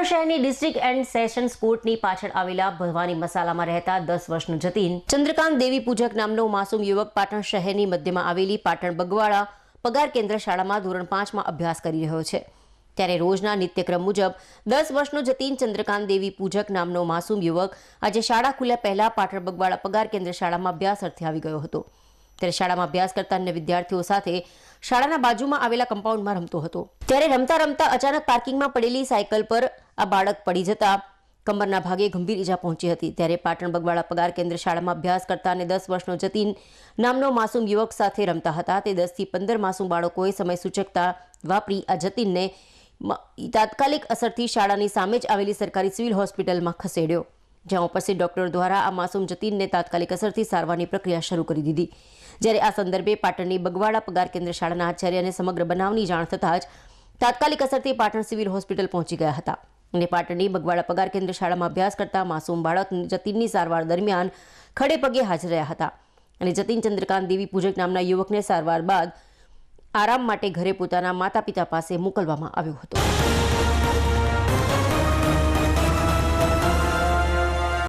પાટણ શહેરની district and sessions કોર્ટની પાછળ આવેલા ભવાની મસાલામાં રહેતા 10 વર્ષનો જતીન ચંદ્રકાંત દેવી પૂજક નામનો માસૂમ યુવક પાટણ શહેરની મધ્યમાં આવેલી પાટણ બગવાડા પગાર કેન્દ્ર શાળામાં ધોરણ 5માં અભ્યાસ કરી રહ્યો છે। ત્યારે રોજના નિત્યક્રમ મુજબ 10 વર્ષનો જતીન ચંદ્રકાંત દેવી પૂજક નામનો માસૂમ યુવક આજે શાળા ખુલ્યા પહેલા પાટણ બગવાડા પગાર કેન્દ્ર શાળામાં અભ્યાસ અર્થે આવી ગયો હતો। ત્યારે શાળામાં અભ્યાસ કરતા અન્ય વિદ્યાર્થીઓ સાથે શાળાના બાજુમાં આવેલા કમ્પાઉન્ડમાં રમતો હતો। ત્યારે રમતા રમતા અચાનક પાર્કિંગમાં પડેલી સાયકલ પર આ બાળક પડી જતા કમરના ભાગે ગંભીર ઈજા પહોંચી હતી। ત્યારે પાટણ બગવાડા પગાર કેન્દ્ર શાળામાં અભ્યાસ કરતા અને 10 વર્ષનો જતીન નામનો માસૂમ યુવક સાથે રમતા હતા। તે 10 થી 15 માસૂમ બાળકોએ સમય સૂચકતા વાપરી આ જતીનને તાત્કાલિક અસરથી શાળાની સામે જ આવેલી સરકારી સિવિલ હોસ્પિટલમાં ખસેડ્યો, જ્યાં ઉપસ્થિત ડોક્ટરો દ્વારા આ માસૂમ જતીનને તાત્કાલિક અસરથી સારવારની પ્રક્રિયા શરૂ કરી દીધી। જ્યારે આ સંદર્ભે પાટણની બગવાડા પગાર કેન્દ્ર શાળાના આચાર્યને સમગ્ર બનાવની જાણ થતાં જ તાત્કાલિક અસરથી પાટણ સિવિલ હોસ્પિટલ પહોંચી ગયા હતા અને પાટણની બગવાડા પગાર કેન્દ્ર શાળામાં અભ્યાસ કરતા માસૂમ બાળક જતીનની સારવાર દરમિયાન ખડે પગે હાજર રહ્યા હતા અને જતીન ચંદ્રકાંત દેવી પૂજક નામના યુવકને સારવાર બાદ આરામ માટે ઘરે પોતાના માતા પિતા પાસે મોકલવામાં આવ્યો હતો।